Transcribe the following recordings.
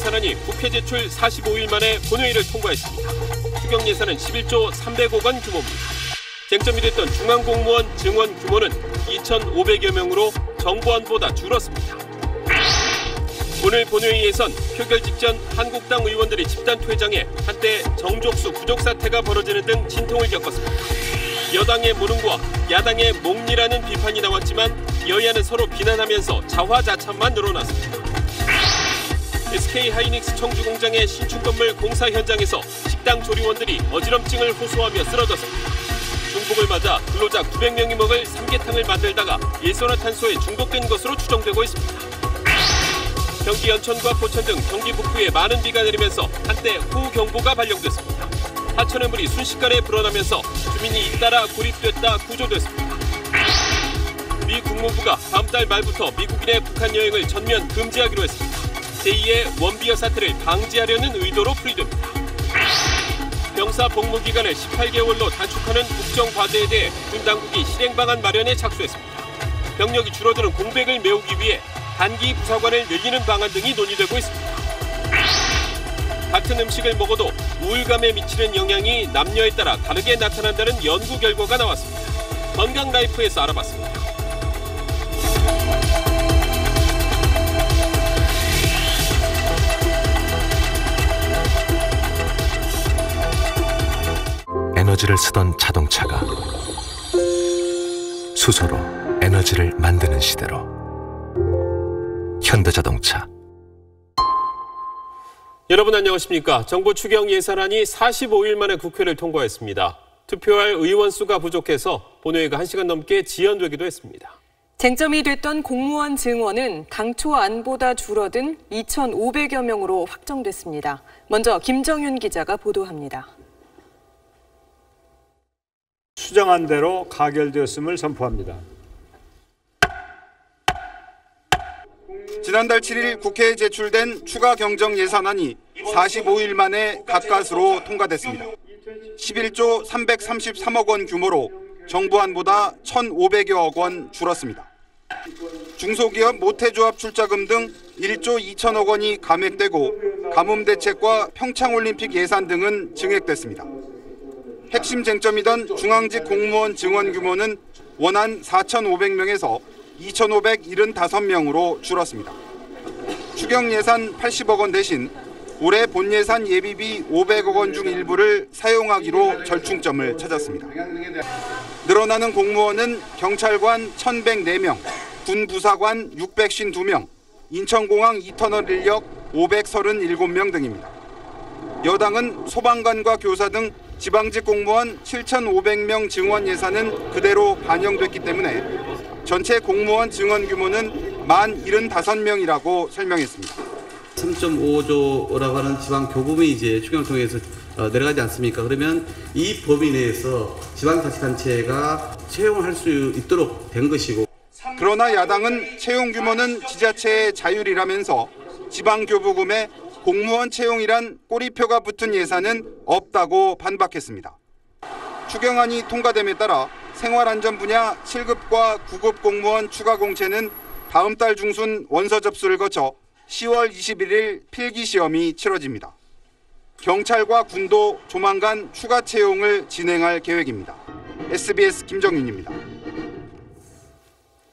예산안이 국회 제출 45일 만에 본회의를 통과했습니다. 추경 예산은 11조 300억 원 규모입니다. 쟁점이 됐던 중앙공무원 증원 규모는 2,500여 명으로 정부안보다 줄었습니다. 오늘 본회의에선 표결 직전 한국당 의원들이 집단 퇴장해 한때 정족수 부족 사태가 벌어지는 등 진통을 겪었습니다. 여당의 무능과 야당의 몽리라는 비판이 나왔지만 여야는 서로 비난하면서 자화자찬만 늘어났습니다. SK하이닉스 청주공장의 신축 건물 공사 현장에서 식당 조리원들이 어지럼증을 호소하며 쓰러졌습니다. 중복을 맞아 근로자 900명이 먹을 삼계탕을 만들다가 일산화탄소에 중독된 것으로 추정되고 있습니다. 경기 연천과 포천 등 경기 북부에 많은 비가 내리면서 한때 호우경보가 발령됐습니다. 하천의 물이 순식간에 불어나면서 주민이 잇따라 고립됐다 구조됐습니다. 미 국무부가 다음 달 말부터 미국인의 북한 여행을 전면 금지하기로 했습니다. 제2의 원비어 사태를 방지하려는 의도로 풀이됩니다. 병사 복무 기간을 18개월로 단축하는 국정 과제에 대해 군 당국이 실행 방안 마련에 착수했습니다. 병력이 줄어드는 공백을 메우기 위해 단기 부사관을 늘리는 방안 등이 논의되고 있습니다. 같은 음식을 먹어도 우울감에 미치는 영향이 남녀에 따라 다르게 나타난다는 연구 결과가 나왔습니다. 건강라이프에서 알아봤습니다. 에너지를 쓰던 자동차가 수소로 에너지를 만드는 시대로 현대자동차. 여러분 안녕하십니까. 정부 추경 예산안이 45일 만에 국회를 통과했습니다. 투표할 의원 수가 부족해서 본회의가 1시간 넘게 지연되기도 했습니다. 쟁점이 됐던 공무원 증원은 당초 안보다 줄어든 2,500여 명으로 확정됐습니다. 먼저 김정윤 기자가 보도합니다. 수정한 대로 가결되었음을 선포합니다. 지난달 7일 국회에 제출된 추가 경정 예산안이 45일 만에 가까스로 통과됐습니다. 11조 333억 원 규모로 정부안보다 1,500여억 원 줄었습니다. 중소기업 모태조합 출자금 등 1조 2천억 원이 감액되고 가뭄대책과 평창올림픽 예산 등은 증액됐습니다. 핵심 쟁점이던 중앙직 공무원 증원 규모는 원안 4,500명에서 2,575명으로 줄었습니다. 추경 예산 80억 원 대신 올해 본 예산 예비비 500억 원 중 일부를 사용하기로 절충점을 찾았습니다. 늘어나는 공무원은 경찰관 1,104명, 군부사관 652명, 인천공항 2터널 인력 537명 등입니다. 여당은 소방관과 교사 등 지방직 공무원 7,500명 증원 예산은 그대로 반영됐기 때문에 전체 공무원 증원 규모는 1,075명이라고 설명했습니다. 3.5조라고 하는 지방 교부금이 이제 추경을 통해서 내려가지 않습니까? 그러면 이 범위 내에서 지방자치단체가 채용할 수 있도록 된 것이고. 그러나 야당은 채용 규모는 지자체의 자율이라면서 지방교부금에 공무원 채용이란 꼬리표가 붙은 예산은 없다고 반박했습니다. 추경안이 통과됨에 따라 생활안전 분야 7급과 9급 공무원 추가 공채는 다음 달 중순 원서 접수를 거쳐 10월 21일 필기시험이 치러집니다. 경찰과 군도 조만간 추가 채용을 진행할 계획입니다. SBS 김정윤입니다.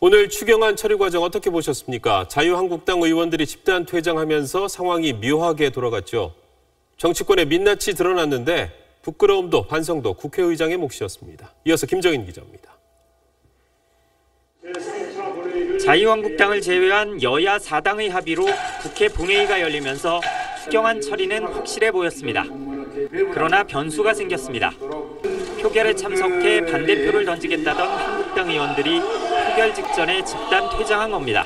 오늘 추경안 처리 과정 어떻게 보셨습니까? 자유한국당 의원들이 집단 퇴장하면서 상황이 묘하게 돌아갔죠. 정치권의 민낯이 드러났는데 부끄러움도 반성도 국회의장의 몫이었습니다. 이어서 김정인 기자입니다. 자유한국당을 제외한 여야 4당의 합의로 국회 본회의가 열리면서 추경안 처리는 확실해 보였습니다. 그러나 변수가 생겼습니다. 표결에 참석해 반대표를 던지겠다던 한국당 의원들이 표결 직전에 집단 퇴장한 겁니다.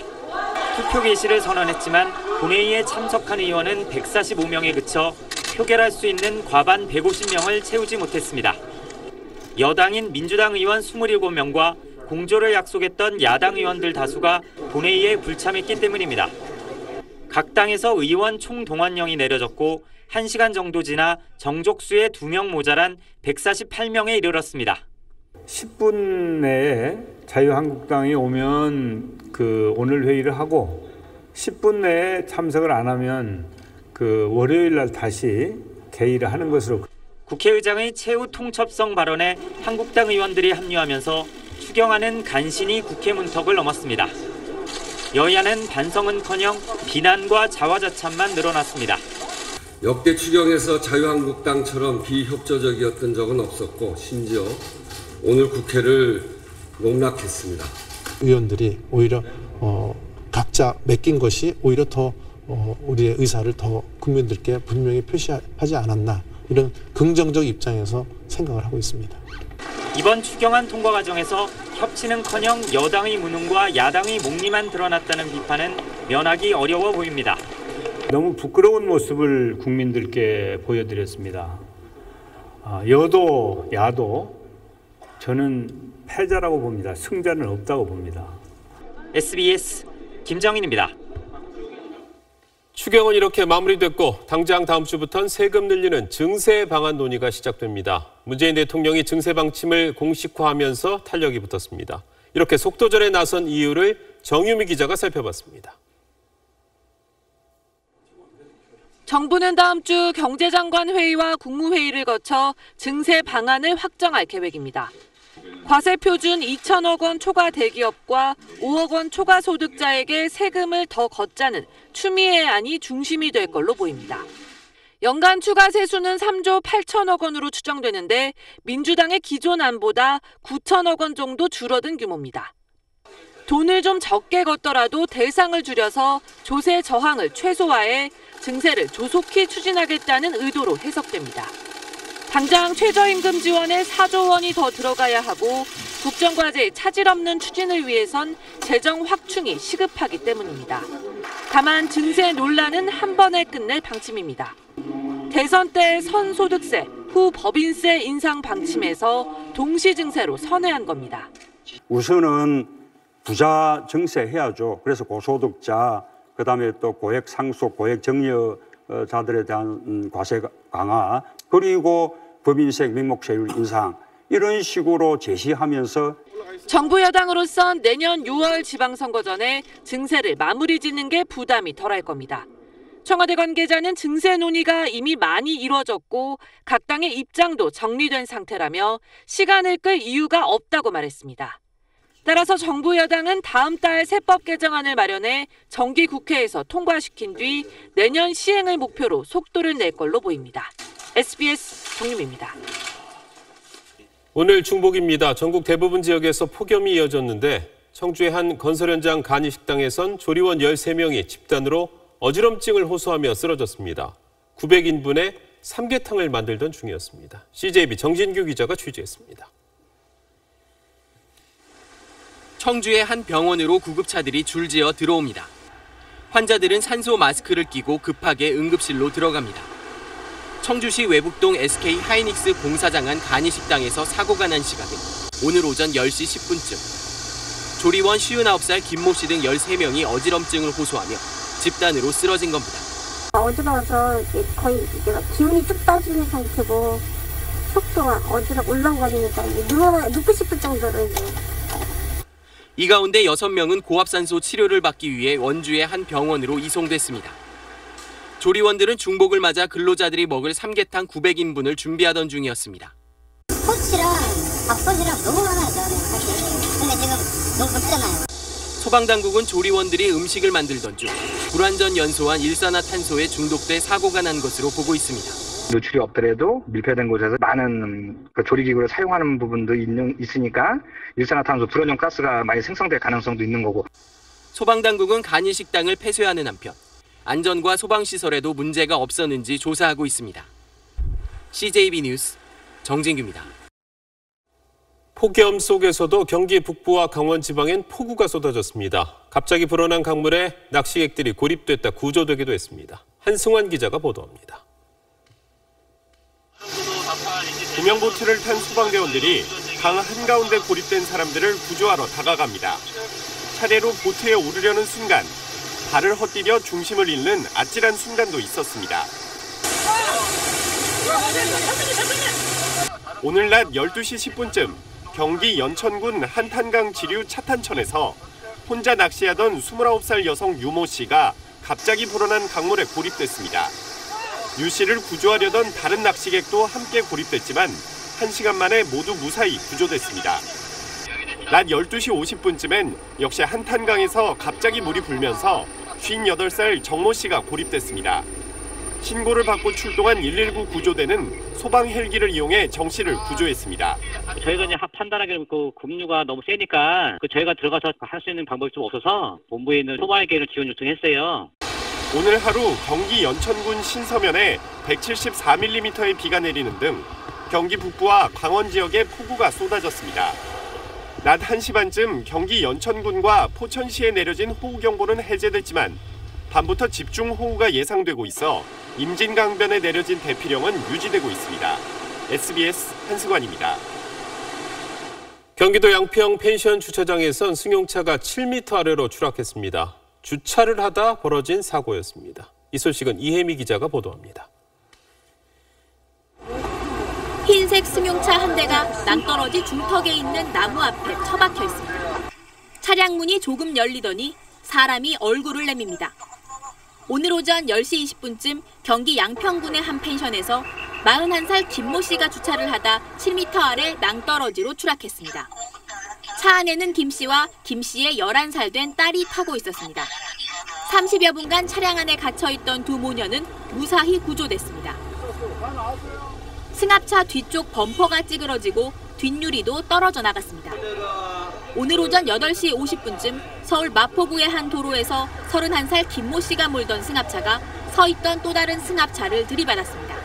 투표 개시를 선언했지만 본회의에 참석한 의원은 145명에 그쳐 표결할 수 있는 과반 150명을 채우지 못했습니다. 여당인 민주당 의원 27명과 공조를 약속했던 야당 의원들 다수가 본회의에 불참했기 때문입니다. 각 당에서 의원 총동원령이 내려졌고 1시간 정도 지나 정족수의 2명 모자란 148명에 이르렀습니다. 10분 내에 자유한국당이 오면 오늘 회의를 하고 10분 내에 참석을 안 하면 월요일 날 다시 개의를 하는 것으로. 국회의장의 최후 통첩성 발언에 한국당 의원들이 합류하면서 추경안은 간신히 국회 문턱을 넘었습니다. 여야는 반성은커녕 비난과 자화자찬만 늘어났습니다. 역대 추경에서 자유한국당처럼 비협조적이었던 적은 없었고 심지어 오늘 국회를 농락했습니다. 의원들이 오히려 각자 맡긴 것이 오히려 더 우리의 의사를 더 국민들께 분명히 표시하지 않았나, 이런 긍정적 입장에서 생각을 하고 있습니다. 이번 추경안 통과 과정에서 협치는커녕 여당의 무능과 야당의 목리만 드러났다는 비판은 면하기 어려워 보입니다. 너무 부끄러운 모습을 국민들께 보여드렸습니다. 여도 야도 저는 패자라고 봅니다. 승자는 없다고 봅니다. SBS 김정인입니다. 추경은 이렇게 마무리됐고 당장 다음 주부터는 세금 늘리는 증세 방안 논의가 시작됩니다. 문재인 대통령이 증세 방침을 공식화하면서 탄력이 붙었습니다. 이렇게 속도전에 나선 이유를 정유미 기자가 살펴봤습니다. 정부는 다음 주 경제장관 회의와 국무회의를 거쳐 증세 방안을 확정할 계획입니다. 과세 표준 2천억 원 초과 대기업과 5억 원 초과 소득자에게 세금을 더 걷자는 추미애 안이 중심이 될 걸로 보입니다. 연간 추가 세수는 3조 8천억 원으로 추정되는데 민주당의 기존 안보다 9천억 원 정도 줄어든 규모입니다. 돈을 좀 적게 걷더라도 대상을 줄여서 조세 저항을 최소화해 증세를 조속히 추진하겠다는 의도로 해석됩니다. 당장 최저임금 지원에 4조 원이 더 들어가야 하고 국정과제의 차질 없는 추진을 위해선 재정 확충이 시급하기 때문입니다. 다만 증세 논란은 한 번에 끝낼 방침입니다. 대선 때 선소득세, 후 법인세 인상 방침에서 동시 증세로 선회한 겁니다. 우선은 부자 증세해야죠. 그래서 고소득자, 그다음에 또 고액 상속, 고액 정려자들에 대한 과세 강화, 그리고 법인세, 명목세율 인상, 이런 식으로 제시하면서 정부 여당으로선 내년 6월 지방선거 전에 증세를 마무리 짓는 게 부담이 덜할 겁니다. 청와대 관계자는 증세 논의가 이미 많이 이루어졌고 각 당의 입장도 정리된 상태라며 시간을 끌 이유가 없다고 말했습니다. 따라서 정부 여당은 다음 달 세법 개정안을 마련해 정기국회에서 통과시킨 뒤 내년 시행을 목표로 속도를 낼 걸로 보입니다. SBS 정유미입니다. 오늘 중복입니다. 전국 대부분 지역에서 폭염이 이어졌는데 청주의 한 건설 현장 간이 식당에선 조리원 13명이 집단으로 어지럼증을 호소하며 쓰러졌습니다. 900인분의 삼계탕을 만들던 중이었습니다. CJB 정진규 기자가 취재했습니다. 청주의 한 병원으로 구급차들이 줄지어 들어옵니다. 환자들은 산소 마스크를 끼고 급하게 응급실로 들어갑니다. 청주시 외북동 SK 하이닉스 공사장 안 간이식당에서 사고가 난 시각은 오늘 오전 10시 10분쯤. 조리원 59살 김모 씨 등 13명이 어지럼증을 호소하며 집단으로 쓰러진 겁니다. 어지러워서 거의 기운이 쭉 빠지는 상태고 속도가 울렁거리니까 눕고 싶을 정도로 이 가운데 6명은 고압산소 치료를 받기 위해 원주의 한 병원으로 이송됐습니다. 조리원들은 중복을 맞아 근로자들이 먹을 삼계탕 900인분을 준비하던 중이었습니다. 코치랑 밥솥이랑 너무 많아요, 사실. 근데 지금 너무 덥잖아요. 소방당국은 조리원들이 음식을 만들던 중 불완전 연소한 일산화탄소에 중독돼 사고가 난 것으로 보고 있습니다. 노출이 없더라도 밀폐된 곳에서 많은 조리기구를 사용하는 부분도 있으니까 일산화탄소, 불완전 가스가 많이 생성될 가능성도 있는 거고. 소방당국은 간이식당을 폐쇄하는 한편 안전과 소방시설에도 문제가 없었는지 조사하고 있습니다. CJB 뉴스 정진규입니다. 폭염 속에서도 경기 북부와 강원 지방엔 폭우가 쏟아졌습니다. 갑자기 불어난 강물에 낚시객들이 고립됐다 구조되기도 했습니다. 한승환 기자가 보도합니다. 구명보트를 탄 소방대원들이 강 한가운데 고립된 사람들을 구조하러 다가갑니다. 차례로 보트에 오르려는 순간 발을 헛디뎌 중심을 잃는 아찔한 순간도 있었습니다. 오늘 낮 12시 10분쯤 경기 연천군 한탄강 지류 차탄천에서 혼자 낚시하던 29살 여성 유모 씨가 갑자기 불어난 강물에 고립됐습니다. 유 씨를 구조하려던 다른 낚시객도 함께 고립됐지만 1시간 만에 모두 무사히 구조됐습니다. 낮 12시 50분쯤엔 역시 한탄강에서 갑자기 물이 불면서 58살 정모 씨가 고립됐습니다. 신고를 받고 출동한 119 구조대는 소방 헬기를 이용해 정 씨를 구조했습니다. 저희가 이제 판단하기로 그 급류가 너무 세니까 저희가 들어가서 할 수 있는 방법이 좀 없어서 본부에 있는 소방 헬기를 지원 요청했어요. 오늘 하루 경기 연천군 신서면에 174mm의 비가 내리는 등 경기 북부와 광원 지역에 폭우가 쏟아졌습니다. 낮 1시 반쯤 경기 연천군과 포천시에 내려진 호우경보는 해제됐지만 밤부터 집중호우가 예상되고 있어 임진강변에 내려진 대피령은 유지되고 있습니다. SBS 한승환입니다. 경기도 양평 펜션 주차장에선 승용차가 7m 아래로 추락했습니다. 주차를 하다 벌어진 사고였습니다. 이 소식은 이혜미 기자가 보도합니다. 흰색 승용차 한 대가 낭떠러지 중턱에 있는 나무 앞에 처박혀 있습니다. 차량 문이 조금 열리더니 사람이 얼굴을 내밉니다. 오늘 오전 10시 20분쯤 경기 양평군의 한 펜션에서 41살 김모 씨가 주차를 하다 7m 아래 낭떠러지로 추락했습니다. 차 안에는 김 씨와 김 씨의 11살 된 딸이 타고 있었습니다. 30여 분간 차량 안에 갇혀있던 두 모녀는 무사히 구조됐습니다. 승합차 뒤쪽 범퍼가 찌그러지고 뒷유리도 떨어져 나갔습니다. 오늘 오전 8시 50분쯤 서울 마포구의 한 도로에서 31살 김모 씨가 몰던 승합차가 서 있던 또 다른 승합차를 들이받았습니다.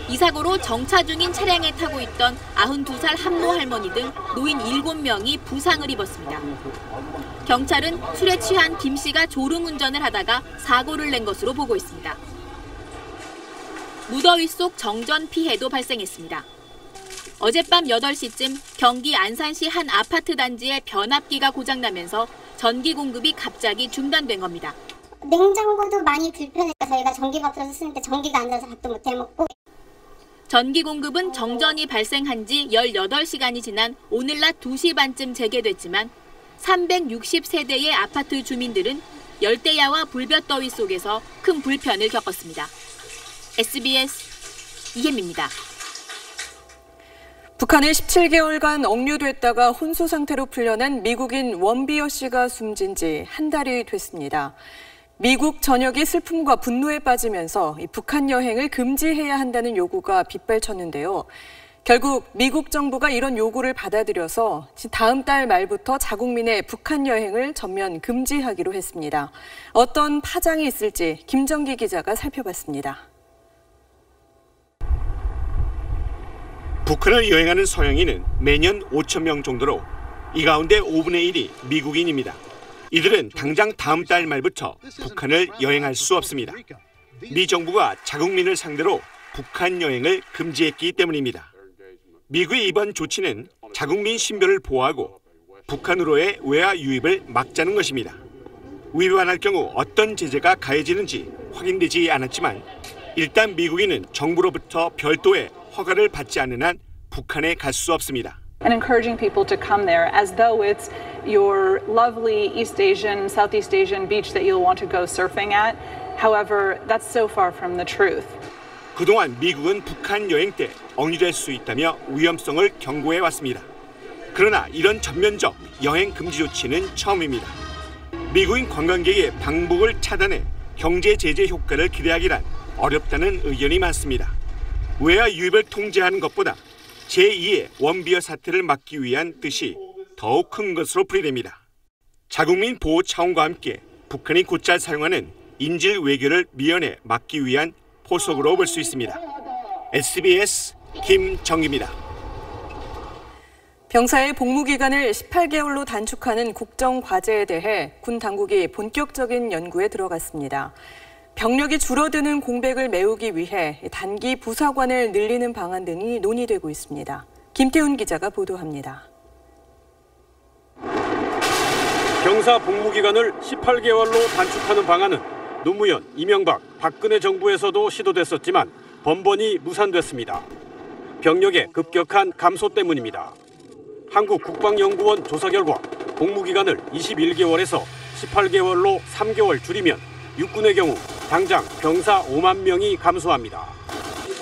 이 사고로 정차 중인 차량에 타고 있던 92살 한모 할머니 등 노인 7명이 부상을 입었습니다. 경찰은 술에 취한 김 씨가 졸음운전을 하다가 사고를 낸 것으로 보고 있습니다. 무더위 속 정전 피해도 발생했습니다. 어젯밤 8시쯤 경기 안산시 한 아파트 단지의 변압기가 고장나면서 전기 공급이 갑자기 중단된 겁니다. 냉장고도 많이 불편해서 저희가 전기밥솥을 쓰는데 전기가 안 나서 밥도 못 해먹고. 전기 공급은 정전이 발생한 지 18시간이 지난 오늘 낮 2시 반쯤 재개됐지만 360세대의 아파트 주민들은 열대야와 불볕더위 속에서 큰 불편을 겪었습니다. SBS 이혜미입니다. 북한에 17개월간 억류됐다가 혼수 상태로 풀려난 미국인 원비어 씨가 숨진 지 한 달이 됐습니다. 미국 전역이 슬픔과 분노에 빠지면서 북한 여행을 금지해야 한다는 요구가 빗발쳤는데요. 결국 미국 정부가 이런 요구를 받아들여서 다음 달 말부터 자국민의 북한 여행을 전면 금지하기로 했습니다. 어떤 파장이 있을지 김정기 기자가 살펴봤습니다. 북한을 여행하는 서양인은 매년 5천 명 정도로 이 가운데 5분의 1이 미국인입니다. 이들은 당장 다음 달 말부터 북한을 여행할 수 없습니다. 미 정부가 자국민을 상대로 북한 여행을 금지했기 때문입니다. 미국의 이번 조치는 자국민 신변을 보호하고 북한으로의 외화 유입을 막자는 것입니다. 위반할 경우 어떤 제재가 가해지는지 확인되지 않았지만 일단 미국인은 정부로부터 별도의 허가를 받지 않는 한 북한에 갈 수 없습니다. And encouraging people to come there as though it's your lovely East Asian, Southeast Asian beach that you'll want to go surfing at. However, that's so far from the truth. 그동안 미국은 북한 여행 때 억류될 수 있다며 위험성을 경고해 왔습니다. 그러나 이런 전면적 여행 금지 조치는 처음입니다. 미국인 관광객의 방북을 차단해 경제 제재 효과를 기대하기란 어렵다는 의견이 많습니다. 외화 유입을 통제하는 것보다 제2의 원비어 사태를 막기 위한 뜻이 더욱 큰 것으로 풀이됩니다. 자국민 보호 차원과 함께 북한이 곧잘 사용하는 인질 외교를 미연에 막기 위한 포석으로 볼 수 있습니다. SBS 김정기입니다. 병사의 복무 기간을 18개월로 단축하는 국정 과제에 대해 군 당국이 본격적인 연구에 들어갔습니다. 병력이 줄어드는 공백을 메우기 위해 단기 부사관을 늘리는 방안 등이 논의되고 있습니다. 김태훈 기자가 보도합니다. 병사 복무 기간을 18개월로 단축하는 방안은 노무현, 이명박, 박근혜 정부에서도 시도됐었지만 번번이 무산됐습니다. 병력의 급격한 감소 때문입니다. 한국국방연구원 조사 결과 복무 기간을 21개월에서 18개월로 3개월 줄이면 육군의 경우 당장 병사 5만 명이 감소합니다.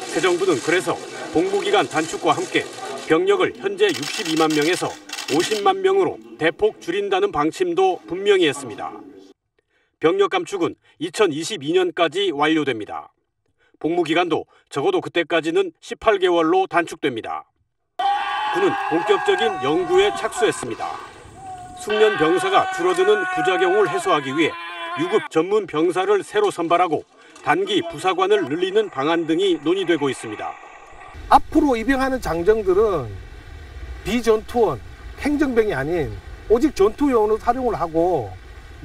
새 정부는 그래서 복무기간 단축과 함께 병력을 현재 62만 명에서 50만 명으로 대폭 줄인다는 방침도 분명히 했습니다. 병력 감축은 2022년까지 완료됩니다. 복무기간도 적어도 그때까지는 18개월로 단축됩니다. 군은 본격적인 연구에 착수했습니다. 숙련 병사가 줄어드는 부작용을 해소하기 위해 유급 전문 병사를 새로 선발하고 단기 부사관을 늘리는 방안 등이 논의되고 있습니다. 앞으로 입영하는 장정들은 비전투원, 행정병이 아닌 오직 전투용으로 활용을 하고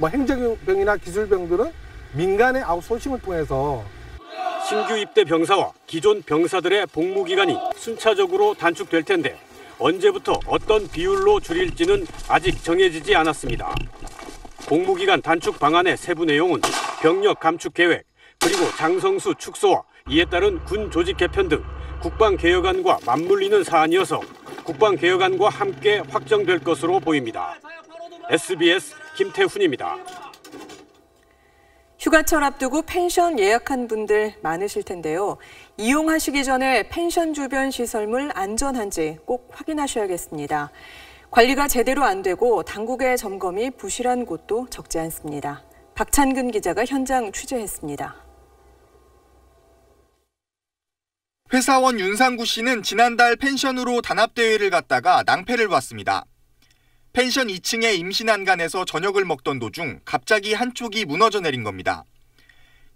행정병이나 기술병들은 민간의 아웃소싱을 통해서 신규 입대 병사와 기존 병사들의 복무기간이 순차적으로 단축될 텐데 언제부터 어떤 비율로 줄일지는 아직 정해지지 않았습니다. 복무기간 단축 방안의 세부 내용은 병력 감축 계획, 그리고 장성수 축소와 이에 따른 군 조직 개편 등 국방개혁안과 맞물리는 사안이어서 국방개혁안과 함께 확정될 것으로 보입니다. SBS 김태훈입니다. 휴가철 앞두고 펜션 예약한 분들 많으실 텐데요. 이용하시기 전에 펜션 주변 시설물 안전한지 꼭 확인하셔야겠습니다. 관리가 제대로 안 되고 당국의 점검이 부실한 곳도 적지 않습니다. 박찬근 기자가 현장 취재했습니다. 회사원 윤상구 씨는 지난달 펜션으로 단합대회를 갔다가 낭패를 봤습니다. 펜션 2층의 임신안간에서 저녁을 먹던 도중 갑자기 한쪽이 무너져 내린 겁니다.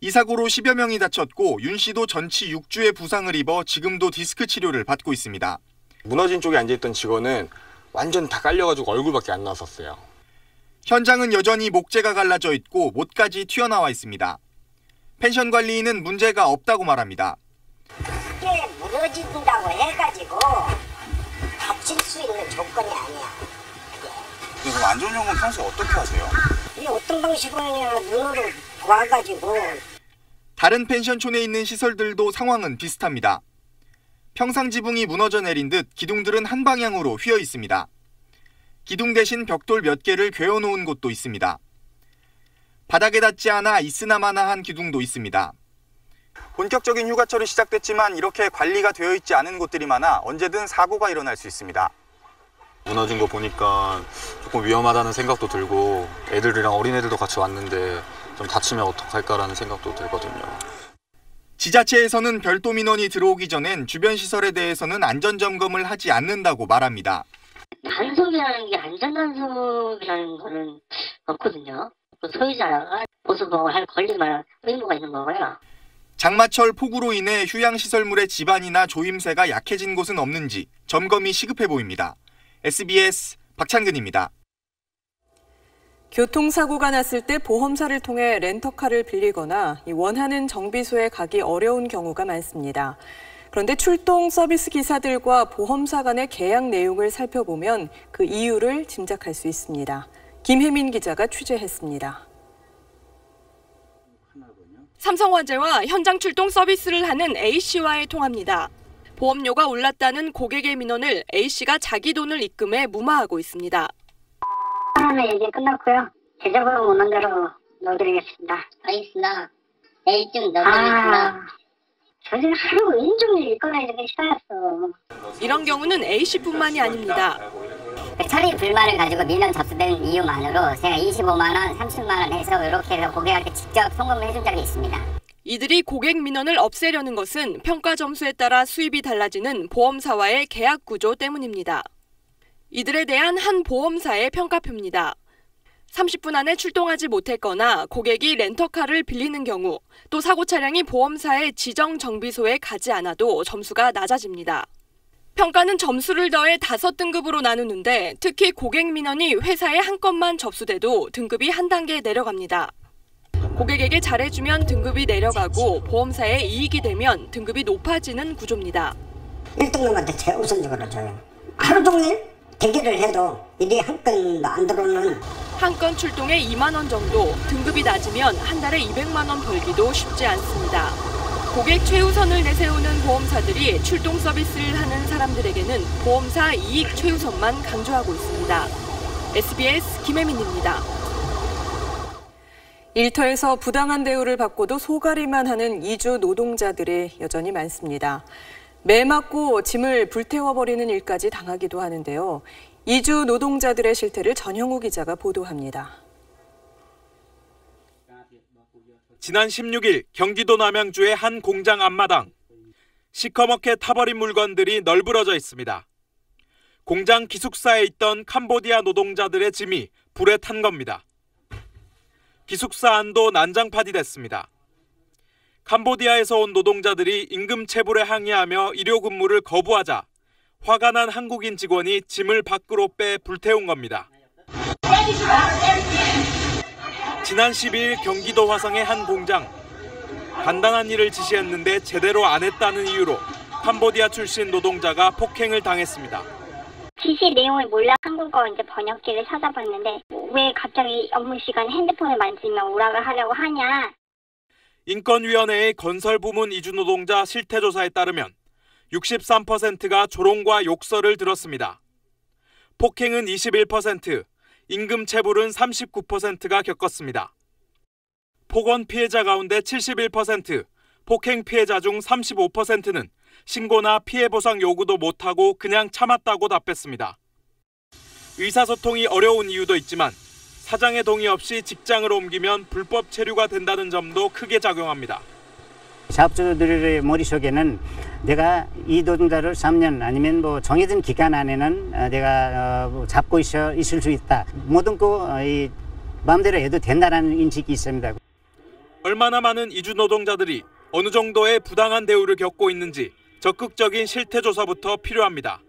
이 사고로 10여 명이 다쳤고 윤 씨도 전치 6주의 부상을 입어 지금도 디스크 치료를 받고 있습니다. 무너진 쪽에 앉아있던 직원은 완전 다 깔려가지고 얼굴밖에 안 나왔었어요. 현장은 여전히 목재가 갈라져 있고 못까지 튀어나와 있습니다. 펜션 관리인은 문제가 없다고 말합니다. 크게 무너진다고 해가지고 다칠 수 있는 조건이 아니야. 그럼 안전용은 평소에 어떻게 하세요? 이게 어떤 방식으로 하냐, 눈으로 와가지고. 다른 펜션촌에 있는 시설들도 상황은 비슷합니다. 평상 지붕이 무너져 내린 듯 기둥들은 한 방향으로 휘어 있습니다. 기둥 대신 벽돌 몇 개를 괴어놓은 곳도 있습니다. 바닥에 닿지 않아 있으나마나한 기둥도 있습니다. 본격적인 휴가철이 시작됐지만 이렇게 관리가 되어 있지 않은 곳들이 많아 언제든 사고가 일어날 수 있습니다. 무너진 거 보니까 조금 위험하다는 생각도 들고 애들이랑 어린애들도 같이 왔는데 좀 다치면 어떡할까라는 생각도 들거든요. 지자체에서는 별도 민원이 들어오기 전엔 주변 시설에 대해서는 안전점검을 하지 않는다고 말합니다. 단속이라는 게 안전단속이라는 거는 없거든요. 소유자가 보수보호를 할 권리만 의무가 있는 거고요. 장마철 폭우로 인해 휴양시설물의 집안이나 조임새가 약해진 곳은 없는지 점검이 시급해 보입니다. SBS 박찬근입니다. 교통사고가 났을 때 보험사를 통해 렌터카를 빌리거나 원하는 정비소에 가기 어려운 경우가 많습니다. 그런데 출동 서비스 기사들과 보험사 간의 계약 내용을 살펴보면 그 이유를 짐작할 수 있습니다. 김혜민 기자가 취재했습니다. 삼성화재와 현장 출동 서비스를 하는 A씨와의 통화입니다. 보험료가 올랐다는 고객의 민원을 A씨가 자기 돈을 입금해 무마하고 있습니다. 하나는 이제 끝났고요. 계좌번호 원하는 대로 넣어드리겠습니다. 알겠습니다. A증 넣어드리겠습니다. 저 지금 하루 인종일 입금해 이렇게 시작했어. 이런 경우는 A씨뿐만이 아닙니다. 처리 불만을 가지고 민원 접수된 이유만으로 제가 25만 원, 30만 원 해서 이렇게 해서 고객한테 직접 송금을 해준 적이 있습니다. 이들이 고객 민원을 없애려는 것은 평가 점수에 따라 수입이 달라지는 보험사와의 계약 구조 때문입니다. 이들에 대한 한 보험사의 평가표입니다. 30분 안에 출동하지 못했거나 고객이 렌터카를 빌리는 경우, 또 사고 차량이 보험사의 지정 정비소에 가지 않아도 점수가 낮아집니다. 평가는 점수를 더해 5등급으로 나누는데 특히 고객 민원이 회사에 한 건만 접수돼도 등급이 한 단계 내려갑니다. 고객에게 잘해주면 등급이 내려가고 보험사에 이익이 되면 등급이 높아지는 구조입니다. 1등급한테 최우선적으로 줘요. 하루 종일 대기를 해도 일이 한 건도 안 들어오는. 한 건 출동에 2만 원 정도, 등급이 낮으면 한 달에 200만 원 벌기도 쉽지 않습니다. 고객 최우선을 내세우는 보험사들이 출동 서비스를 하는 사람들에게는 보험사 이익 최우선만 강조하고 있습니다. SBS 김혜민입니다. 일터에서 부당한 대우를 받고도 소가리만 하는 이주 노동자들이 여전히 많습니다. 매 맞고 짐을 불태워버리는 일까지 당하기도 하는데요. 이주 노동자들의 실태를 전형우 기자가 보도합니다. 지난 16일 경기도 남양주의 한 공장 앞마당. 시커멓게 타버린 물건들이 널브러져 있습니다. 공장 기숙사에 있던 캄보디아 노동자들의 짐이 불에 탄 겁니다. 기숙사 안도 난장판이 됐습니다. 캄보디아에서 온 노동자들이 임금 체불에 항의하며 일요 근무를 거부하자 화가 난 한국인 직원이 짐을 밖으로 빼 불태운 겁니다. 지난 12일 경기도 화성의 한 공장. 간단한 일을 지시했는데 제대로 안 했다는 이유로 캄보디아 출신 노동자가 폭행을 당했습니다. 지시 내용을 몰라 한국어 이제 번역기를 찾아봤는데 왜 갑자기 업무 시간에 핸드폰을 만지면 오락을 하려고 하냐. 인권위원회의 건설부문 이주 노동자 실태조사에 따르면 63%가 조롱과 욕설을 들었습니다. 폭행은 21%, 임금 체불은 39%가 겪었습니다. 폭언 피해자 가운데 71%, 폭행 피해자 중 35%는 신고나 피해 보상 요구도 못하고 그냥 참았다고 답했습니다. 의사소통이 어려운 이유도 있지만 사장의 동의 없이 직장을 옮기면 불법 체류가 된다는 점도 크게 작용합니다. 사업주들의 머릿속에는 내가 이 노동자를 3년 아니면 뭐 정해진 기간 안에는 내가 잡고 있을 수 있다. 뭐든 이 마음대로 해도 된다는 인식이 있습니다. 얼마나 많은 이주 노동자들이 어느 정도의 부당한 대우를 겪고 있는지 적극적인 실태 조사부터 필요합니다.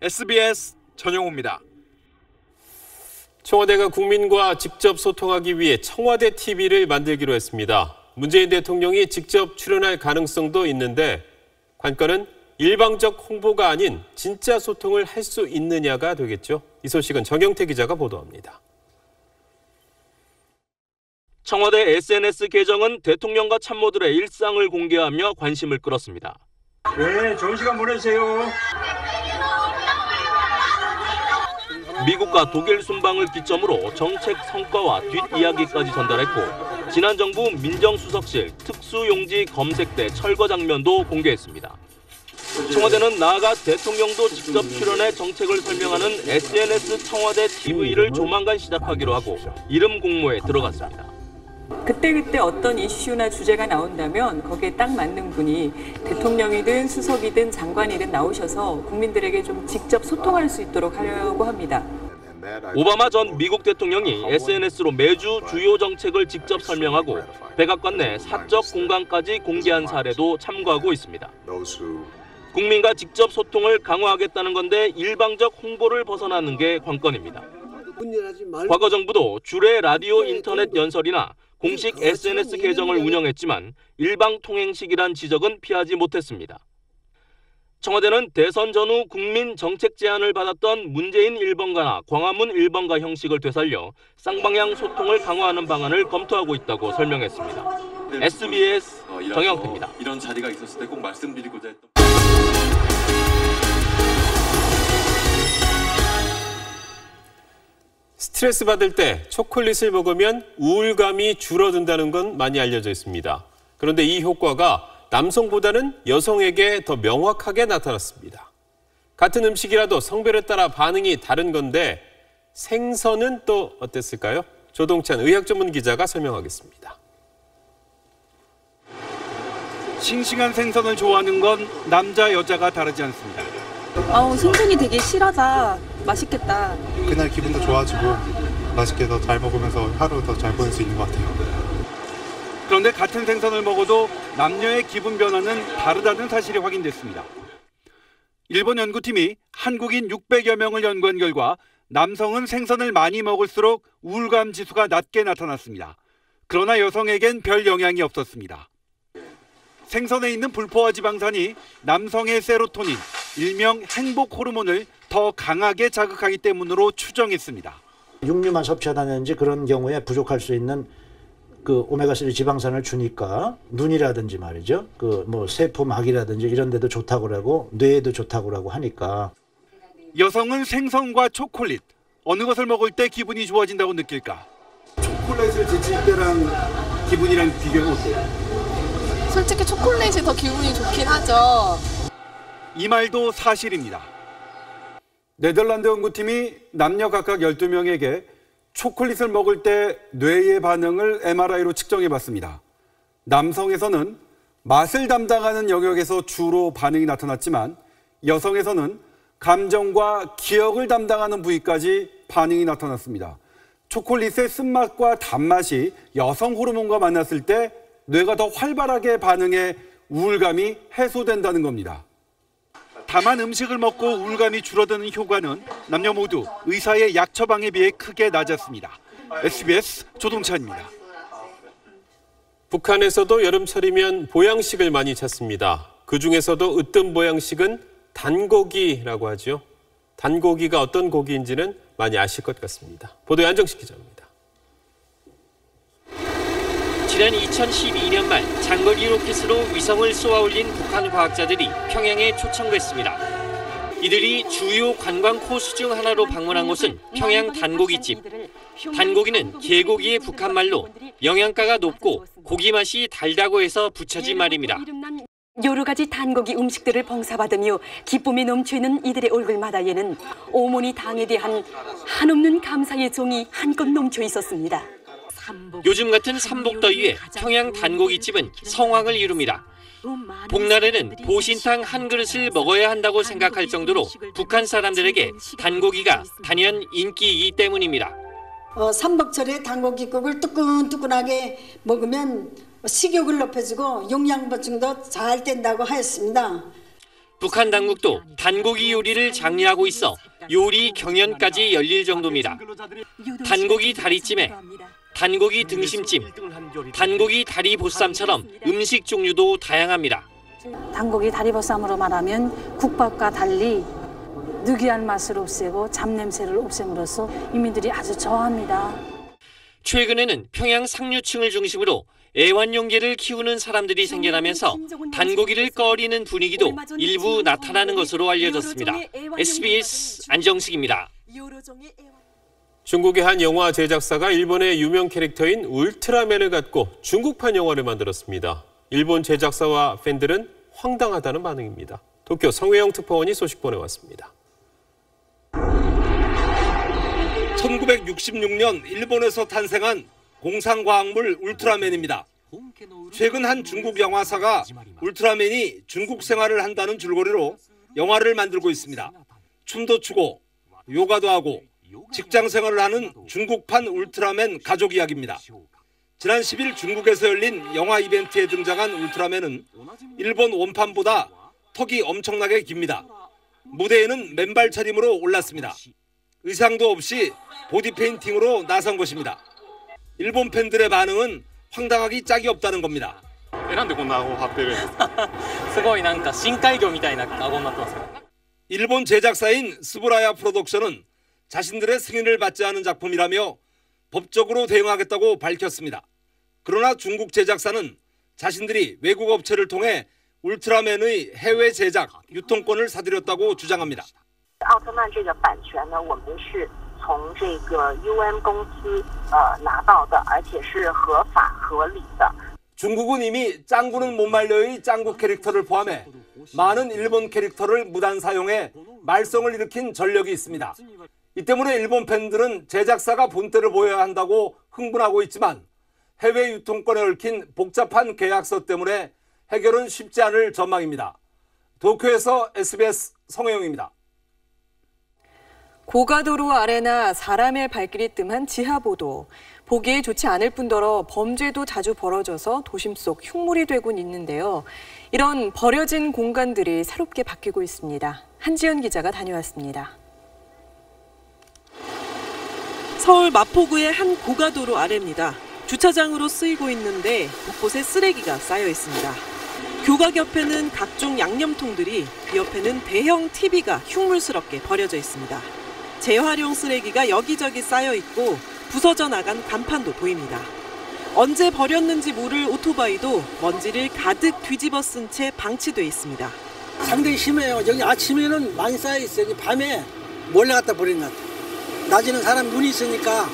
SBS 전영호입니다. 청와대가 국민과 직접 소통하기 위해 청와대 TV를 만들기로 했습니다. 문재인 대통령이 직접 출연할 가능성도 있는데 관건은 일방적 홍보가 아닌 진짜 소통을 할 수 있느냐가 되겠죠. 이 소식은 정영태 기자가 보도합니다. 청와대 SNS 계정은 대통령과 참모들의 일상을 공개하며 관심을 끌었습니다. 네, 좋은 시간 보내세요. 미국과 독일 순방을 기점으로 정책 성과와 뒷이야기까지 전달했고 지난 정부 민정수석실 특수용지 검색대 철거 장면도 공개했습니다. 청와대는 나아가 대통령도 직접 출연해 정책을 설명하는 SNS 청와대 TV를 조만간 시작하기로 하고 이름 공모에 들어갔습니다. 그때그때 어떤 이슈나 주제가 나온다면 거기에 딱 맞는 분이 대통령이든 수석이든 장관이든 나오셔서 국민들에게 좀 직접 소통할 수 있도록 하려고 합니다. 오바마 전 미국 대통령이 SNS로 매주 주요 정책을 직접 설명하고 백악관 내 사적 공간까지 공개한 사례도 참고하고 있습니다. 국민과 직접 소통을 강화하겠다는 건데 일방적 홍보를 벗어나는 게 관건입니다. 과거 정부도 주례 라디오 인터넷 연설이나 공식 SNS 계정을 운영했지만 일방통행식이란 지적은 피하지 못했습니다. 청와대는 대선 전후 국민 정책 제안을 받았던 문재인 1번가나 광화문 1번가 형식을 되살려 쌍방향 소통을 강화하는 방안을 검토하고 있다고 설명했습니다. SBS 정영태입니다. 이런 자리가 있었을 때 꼭 말씀드리고자 했던. 스트레스 받을 때 초콜릿을 먹으면 우울감이 줄어든다는 건 많이 알려져 있습니다. 그런데 이 효과가 남성보다는 여성에게 더 명확하게 나타났습니다. 같은 음식이라도 성별에 따라 반응이 다른 건데 생선은 또 어땠을까요? 조동찬 의학 전문 기자가 설명하겠습니다. 싱싱한 생선을 좋아하는 건 남자, 여자가 다르지 않습니다. 생선이 되게 실하다. 맛있겠다. 그날 기분도 좋아지고 맛있게 더 잘 먹으면서 하루 더 잘 보낼 수 있는 것 같아요. 그런데 같은 생선을 먹어도 남녀의 기분 변화는 다르다는 사실이 확인됐습니다. 일본 연구팀이 한국인 600여 명을 연구한 결과 남성은 생선을 많이 먹을수록 우울감 지수가 낮게 나타났습니다. 그러나 여성에겐 별 영향이 없었습니다. 생선에 있는 불포화 지방산이 남성의 세로토닌, 일명 행복 호르몬을 더 강하게 자극하기 때문으로 추정했습니다. 육류만 섭취하다든지 그런 경우에 부족할 수 있는 그 오메가3 지방산을 주니까 눈이라든지 말이죠. 세포막이라든지 이런 데도 좋다고 하고 뇌에도 좋다고 하고 하니까. 여성은 생선과 초콜릿, 어느 것을 먹을 때 기분이 좋아진다고 느낄까? 초콜릿을 드실 때랑 기분이랑 비교가 어때요? 솔직히 초콜릿이 더 기분이 좋긴 하죠. 이 말도 사실입니다. 네덜란드 연구팀이 남녀 각각 12명에게 초콜릿을 먹을 때 뇌의 반응을 MRI로 측정해봤습니다. 남성에서는 맛을 담당하는 영역에서 주로 반응이 나타났지만 여성에서는 감정과 기억을 담당하는 부위까지 반응이 나타났습니다. 초콜릿의 쓴맛과 단맛이 여성 호르몬과 만났을 때 뇌가 더 활발하게 반응해 우울감이 해소된다는 겁니다. 다만 음식을 먹고 우울감이 줄어드는 효과는 남녀 모두 의사의 약 처방에 비해 크게 낮았습니다. SBS 조동찬입니다. 북한에서도 여름철이면 보양식을 많이 찾습니다. 그중에서도 으뜸 보양식은 단고기라고 하죠. 단고기가 어떤 고기인지는 많이 아실 것 같습니다. 보도에 안정식 기자입니다. 지난 2012년 말 장거리 로켓으로 위성을 쏘아올린 북한 과학자들이 평양에 초청됐습니다. 이들이 주요 관광 코스 중 하나로 방문한 곳은 평양 단고기집. 단고기는 개고기의 북한말로 영양가가 높고 고기 맛이 달다고 해서 붙여진 말입니다. 여러 가지 단고기 음식들을 봉사받으며 기쁨이 넘치는 이들의 얼굴마다에는 어머니 당에 대한 한없는 감사의 정이 한껏 넘쳐 있었습니다. 요즘 같은 삼복더위에 평양 단고기집은 성황을 이룹니다. 복날에는 보신탕 한 그릇을 먹어야 한다고 생각할 정도로 북한 사람들에게 단고기가 단연 인기이기 때문입니다. 삼복철에 단고기국을 뜨끈뜨끈하게 먹으면 식욕을 높여주고 영양 보충도 잘 된다고 하였습니다. 북한 당국도 단고기 요리를 장려하고 있어 요리 경연까지 열릴 정도입니다. 단고기 다리찜에 단고기 등심찜, 단고기 다리 보쌈처럼 음식 종류도 다양합니다. 단고기 다리보쌈으로 말하면 국밥과 달리 느끼한 맛을 없애고 잡냄새를 없앰으로써 이민들이 아주 좋아합니다. 최근에는 평양 상류층을 중심으로 애완용개를 키우는 사람들이 생겨나면서 단고기를 꺼리는 분위기도 일부 나타나는 것으로 알려졌습니다. SBS 안정식입니다. 중국의 한 영화 제작사가 일본의 유명 캐릭터인 울트라맨을 갖고 중국판 영화를 만들었습니다. 일본 제작사와 팬들은 황당하다는 반응입니다. 도쿄 성회영 특파원이 소식 보내왔습니다. 1966년 일본에서 탄생한 공상과학물 울트라맨입니다. 최근 한 중국 영화사가 울트라맨이 중국 생활을 한다는 줄거리로 영화를 만들고 있습니다. 춤도 추고 요가도 하고 직장 생활을 하는 중국판 울트라맨 가족 이야기입니다. 지난 10일 중국에서 열린 영화 이벤트에 등장한 울트라맨은 일본 원판보다 턱이 엄청나게 깁니다. 무대에는 맨발 차림으로 올랐습니다. 의상도 없이 보디 페인팅으로 나선 것입니다. 일본 팬들의 반응은 황당하기 짝이 없다는 겁니다. 일본 제작사인 스브라야 프로덕션은 자신들의 승인을 받지 않은 작품이라며 법적으로 대응하겠다고 밝혔습니다. 그러나 중국 제작사는 자신들이 외국 업체를 통해 울트라맨의 해외 제작, 유통권을 사들였다고 주장합니다. 奥特曼这个版权呢，我们是从这个 UN 公司拿到的，而且是合法合理的。 중국은 이미 짱구는 못 말려의 짱구 캐릭터를 포함해 많은 일본 캐릭터를 무단 사용해 말썽을 일으킨 전력이 있습니다. 이 때문에 일본 팬들은 제작사가 본때를 보여야 한다고 흥분하고 있지만 해외 유통권에 얽힌 복잡한 계약서 때문에 해결은 쉽지 않을 전망입니다. 도쿄에서 SBS 성혜영입니다. 고가도로 아래나 사람의 발길이 뜸한 지하보도. 보기에 좋지 않을 뿐더러 범죄도 자주 벌어져서 도심 속 흉물이 되곤 있는데요. 이런 버려진 공간들이 새롭게 바뀌고 있습니다. 한지연 기자가 다녀왔습니다. 서울 마포구의 한 고가도로 아래입니다. 주차장으로 쓰이고 있는데 곳곳에 쓰레기가 쌓여 있습니다. 교각 옆에는 각종 양념통들이, 그 옆에는 대형 TV가 흉물스럽게 버려져 있습니다. 재활용 쓰레기가 여기저기 쌓여 있고 부서져 나간 간판도 보입니다. 언제 버렸는지 모를 오토바이도 먼지를 가득 뒤집어 쓴 채 방치돼 있습니다. 상당히 심해요. 여기 아침에는 많이 쌓여 있어요. 밤에 몰래 갖다 버리는 것 같아요. 낮에는 사람 눈이 있으니까.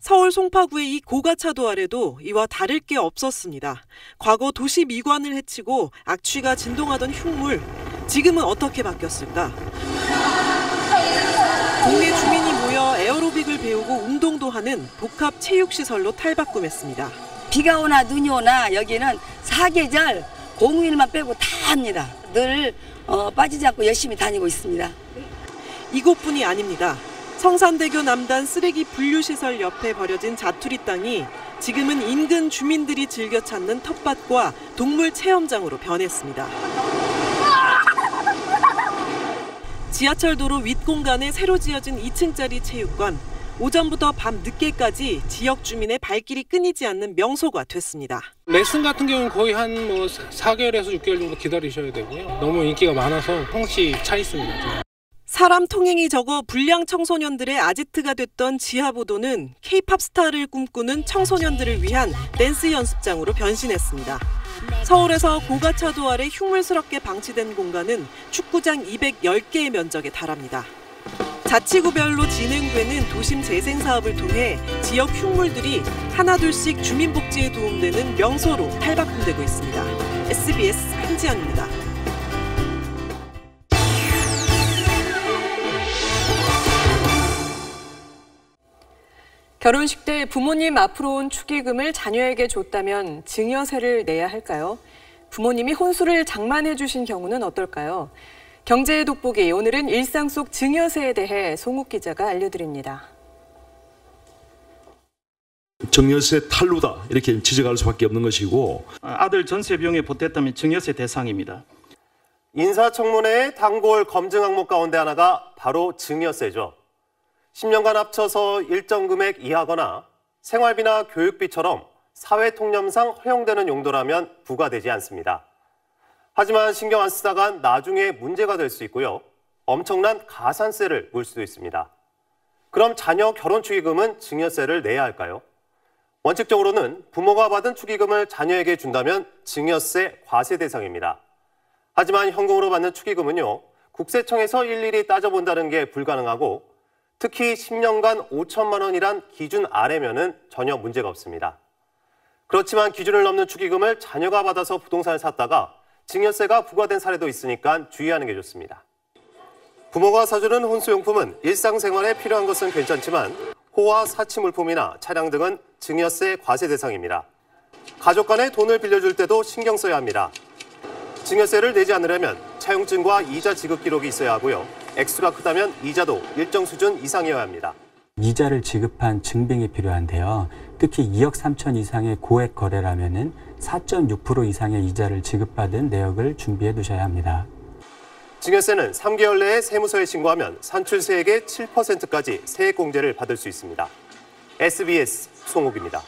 서울 송파구의 이 고가차도 아래도 이와 다를 게 없었습니다. 과거 도시 미관을 해치고 악취가 진동하던 흉물, 지금은 어떻게 바뀌었을까? 동네 주민이 모여 에어로빅을 배우고 운동도 하는 복합 체육시설로 탈바꿈했습니다. 비가 오나 눈이 오나 여기는 사계절 공휴일만 빼고 다 합니다. 늘 빠지지 않고 열심히 다니고 있습니다. 이곳뿐이 아닙니다. 성산대교 남단 쓰레기 분류시설 옆에 버려진 자투리 땅이 지금은 인근 주민들이 즐겨 찾는 텃밭과 동물 체험장으로 변했습니다. 지하철도로 윗공간에 새로 지어진 2층짜리 체육관, 오전부터 밤 늦게까지 지역 주민의 발길이 끊이지 않는 명소가 됐습니다. 레슨 같은 경우는 거의 한 4개월에서 6개월 정도 기다리셔야 되고요. 너무 인기가 많아서 항시 차 있습니다. 사람 통행이 적어 불량 청소년들의 아지트가 됐던 지하보도는 K-팝 스타를 꿈꾸는 청소년들을 위한 댄스 연습장으로 변신했습니다. 서울에서 고가차도 아래 흉물스럽게 방치된 공간은 축구장 210개의 면적에 달합니다. 자치구별로 진행되는 도심 재생 사업을 통해 지역 흉물들이 하나둘씩 주민복지에 도움되는 명소로 탈바꿈되고 있습니다. SBS 한지연입니다. 결혼식 때 부모님 앞으로 온 축의금을 자녀에게 줬다면 증여세를 내야 할까요? 부모님이 혼수를 장만해 주신 경우는 어떨까요? 경제의 돋보기, 오늘은 일상 속 증여세에 대해 송욱 기자가 알려드립니다. 증여세 탄루다 이렇게 지적할 수밖에 없는 것이고, 아들 전세 비용에 보탰다면 증여세 대상입니다. 인사청문회의 단골 검증 항목 가운데 하나가 바로 증여세죠. 10년간 합쳐서 일정 금액 이하거나 생활비나 교육비처럼 사회통념상 허용되는 용도라면 부과되지 않습니다. 하지만 신경 안 쓰다가 나중에 문제가 될 수 있고요. 엄청난 가산세를 물 수도 있습니다. 그럼 자녀 결혼 축의금은 증여세를 내야 할까요? 원칙적으로는 부모가 받은 축의금을 자녀에게 준다면 증여세 과세 대상입니다. 하지만 현금으로 받는 축의금은요, 국세청에서 일일이 따져본다는 게 불가능하고, 특히 10년간 5천만 원이란 기준 아래면은 전혀 문제가 없습니다. 그렇지만 기준을 넘는 축의금을 자녀가 받아서 부동산을 샀다가 증여세가 부과된 사례도 있으니까 주의하는 게 좋습니다. 부모가 사주는 혼수용품은 일상생활에 필요한 것은 괜찮지만 호화 사치물품이나 차량 등은 증여세 과세 대상입니다. 가족 간에 돈을 빌려줄 때도 신경 써야 합니다. 증여세를 내지 않으려면 차용증과 이자 지급 기록이 있어야 하고요. 액수가 크다면 이자도 일정 수준 이상이어야 합니다. 이자를 지급한 증빙이 필요한데요. 특히 2억 3천 이상의 고액 거래라면은 4.6% 이상의 이자를 지급받은 내역을 준비해 두셔야 합니다. 증여세는 3개월 내에 세무서에 신고하면 산출세액의 7%까지 세액공제를 받을 수 있습니다. SBS 송욱입니다.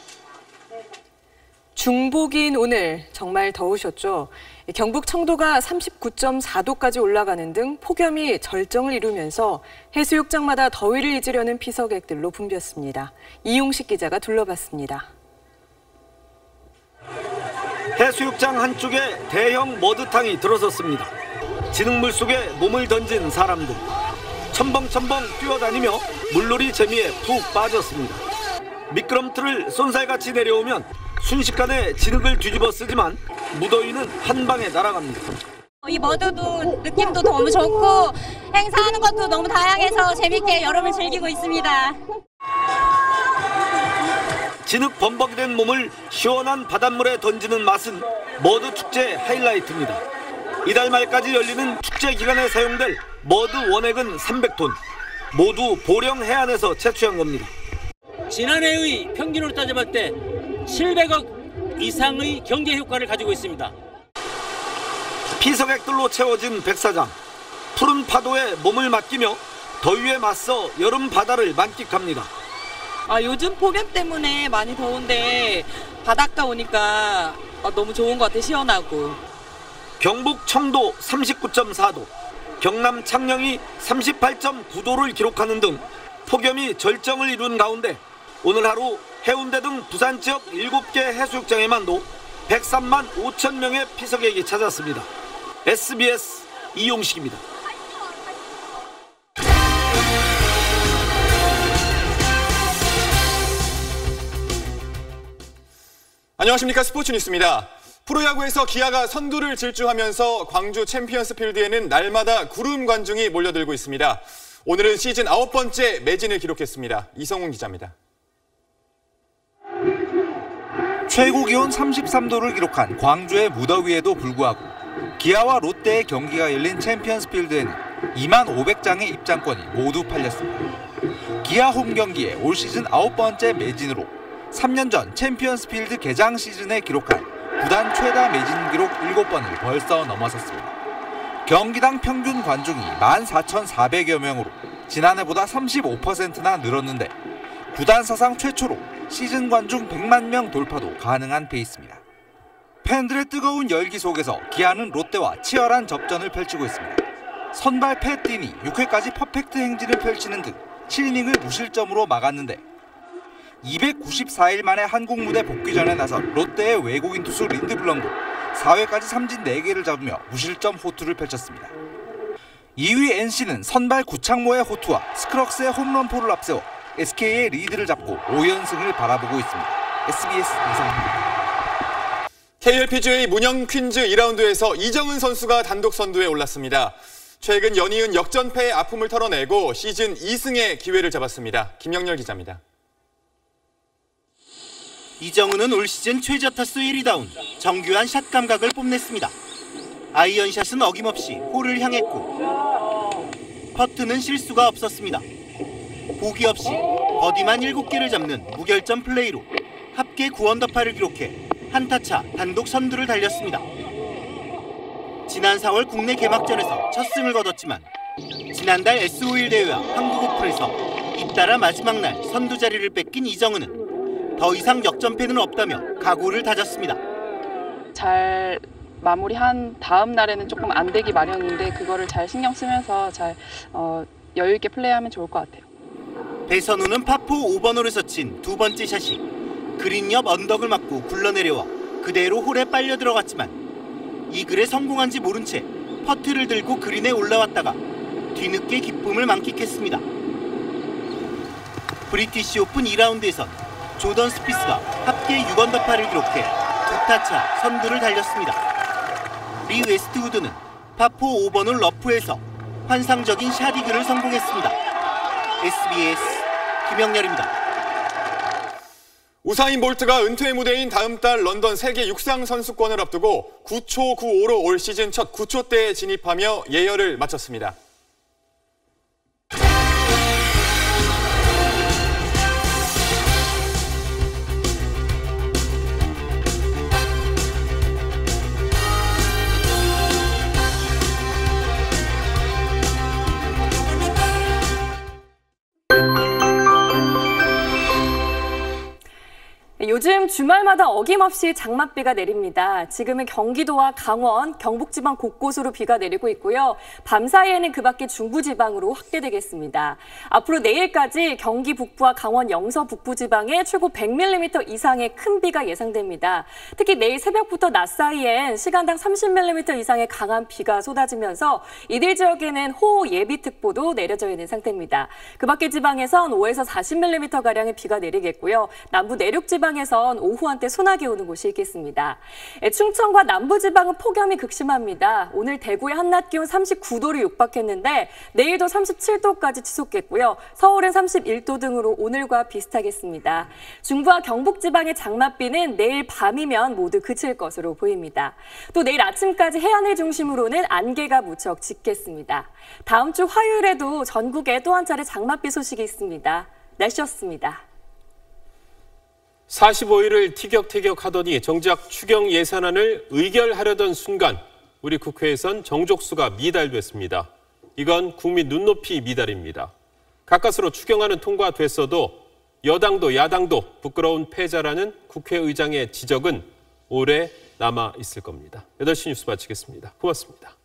중복인 오늘 정말 더우셨죠? 경북 청도가 39.4도까지 올라가는 등 폭염이 절정을 이루면서 해수욕장마다 더위를 잊으려는 피서객들로 붐볐습니다. 이용식 기자가 둘러봤습니다. 해수욕장 한쪽에 대형 머드탕이 들어섰습니다. 진흙물 속에 몸을 던진 사람들. 첨벙첨벙 뛰어다니며 물놀이 재미에 푹 빠졌습니다. 미끄럼틀을 쏜살같이 내려오면 순식간에 진흙을 뒤집어 쓰지만 무더위는 한 방에 날아갑니다. 이 머드도 느낌도 너무 좋고 행사하는 것도 너무 다양해서 재밌게 여름을 즐기고 있습니다. 진흙 범벅이 된 몸을 시원한 바닷물에 던지는 맛은 머드 축제 하이라이트입니다. 이달 말까지 열리는 축제 기간에 사용될 머드 원액은 300톤. 모두 보령 해안에서 채취한 겁니다. 지난해의 평균으로 따져볼 때 700억 이상의 경제 효과를 가지고 있습니다. 피서객들로 채워진 백사장. 푸른 파도에 몸을 맡기며 더위에 맞서 여름 바다를 만끽합니다. 요즘 폭염 때문에 많이 더운데 바닷가 오니까 너무 좋은 것 같아, 시원하고. 경북 청도 39.4도, 경남 창녕이 38.9도를 기록하는 등 폭염이 절정을 이룬 가운데 오늘 하루 해운대 등 부산 지역 7개 해수욕장에만도 103만 5천 명의 피서객이 찾았습니다. SBS 이용식입니다. 안녕하십니까. 스포츠 뉴스입니다. 프로야구에서 기아가 선두를 질주하면서 광주 챔피언스 필드에는 날마다 구름 관중이 몰려들고 있습니다. 오늘은 시즌 9번째 매진을 기록했습니다. 이성훈 기자입니다. 최고 기온 33도를 기록한 광주의 무더위에도 불구하고 기아와 롯데의 경기가 열린 챔피언스 필드에는 2만 500장의 입장권이 모두 팔렸습니다. 기아 홈 경기에 올 시즌 9번째 매진으로 3년 전 챔피언스 필드 개장 시즌에 기록한 구단 최다 매진 기록 7번을 벌써 넘어섰습니다. 경기당 평균 관중이 14,400여 명으로 지난해보다 35%나 늘었는데 구단 사상 최초로 시즌 관중 100만 명 돌파도 가능한 페이스입니다. 팬들의 뜨거운 열기 속에서 기아는 롯데와 치열한 접전을 펼치고 있습니다. 선발 팻틴이 6회까지 퍼펙트 행진을 펼치는 등 7이닝을 무실점으로 막았는데 294일 만에 한국 무대 복귀 전에 나선 롯데의 외국인 투수 린드블럼도 4회까지 삼진 4개를 잡으며 무실점 호투를 펼쳤습니다. 2위 NC는 선발 구창모의 호투와 스크럭스의 홈런포를 앞세워 SK의 리드를 잡고 5연승을 바라보고 있습니다. SBS 이상입니다. KLPGA 문형 퀸즈 2라운드에서 이정은 선수가 단독 선두에 올랐습니다. 최근 연이은 역전패의 아픔을 털어내고 시즌 2승의 기회를 잡았습니다. 김영렬 기자입니다. 이정은은 올 시즌 최저 타수 1위다운 정교한 샷 감각을 뽐냈습니다. 아이언샷은 어김없이 홀을 향했고 퍼트는 실수가 없었습니다. 보기 없이 버디만 7개를 잡는 무결점 플레이로 합계 9언더파를 기록해 한타차 단독 선두를 달렸습니다. 지난 4월 국내 개막전에서 첫 승을 거뒀지만 지난달 S5일 대회와 한국 오픈에서 잇따라 마지막 날 선두 자리를 뺏긴 이정은은 더 이상 역전패는 없다며 각오를 다졌습니다. 잘 마무리한 다음 날에는 조금 안 되기 마련인데 그거를 잘 신경 쓰면서 잘 여유 있게 플레이하면 좋을 것 같아요. 배선우는 파4 5번홀에서 친 두 번째 샷이 그린 옆 언덕을 맞고 굴러내려와 그대로 홀에 빨려 들어갔지만 이글에 성공한지 모른 채 퍼트를 들고 그린에 올라왔다가 뒤늦게 기쁨을 만끽했습니다. 브리티시 오픈 2라운드에선 조던 스피스가 합계 6언더파를 기록해 두 타차 선두를 달렸습니다. 리 웨스트우드는 파4 5번홀 러프에서 환상적인 샷이글을 성공했습니다. SBS 김영렬입니다. 우사인 볼트가 은퇴 무대인 다음 달 런던 세계 육상 선수권을 앞두고 9초 95로 올 시즌 첫 9초대에 진입하며 예열을 마쳤습니다. 요즘 주말마다 어김없이 장맛비가 내립니다. 지금은 경기도와 강원, 경북지방 곳곳으로 비가 내리고 있고요. 밤사이에는 그 밖에 중부지방으로 확대되겠습니다. 앞으로 내일까지 경기 북부와 강원 영서 북부지방에 최고 100mm 이상의 큰 비가 예상됩니다. 특히 내일 새벽부터 낮 사이엔 시간당 30mm 이상의 강한 비가 쏟아지면서 이들 지역에는 호우 예비특보도 내려져 있는 상태입니다. 그 밖의 지방에선 5에서 40mm가량의 비가 내리겠고요. 남부 내륙지방에선 오후 한때 소나기 오는 곳이 있겠습니다. 충청과 남부지방은 폭염이 극심합니다. 오늘 대구의 한낮 기온 39도를 육박했는데 내일도 37도까지 치솟겠고요. 서울은 31도 등으로 오늘과 비슷하겠습니다. 중부와 경북지방의 장맛비는 내일 밤이면 모두 그칠 것으로 보입니다. 또 내일 아침까지 해안을 중심으로는 안개가 무척 짙겠습니다. 다음 주 화요일에도 전국에 또 한 차례 장맛비 소식이 있습니다. 날씨였습니다. 45일을 티격태격하더니 정작 추경 예산안을 의결하려던 순간 우리 국회에선 정족수가 미달됐습니다. 이건 국민 눈높이 미달입니다. 가까스로 추경안은 통과됐어도 여당도 야당도 부끄러운 패자라는 국회의장의 지적은 오래 남아 있을 겁니다. 8시 뉴스 마치겠습니다. 고맙습니다.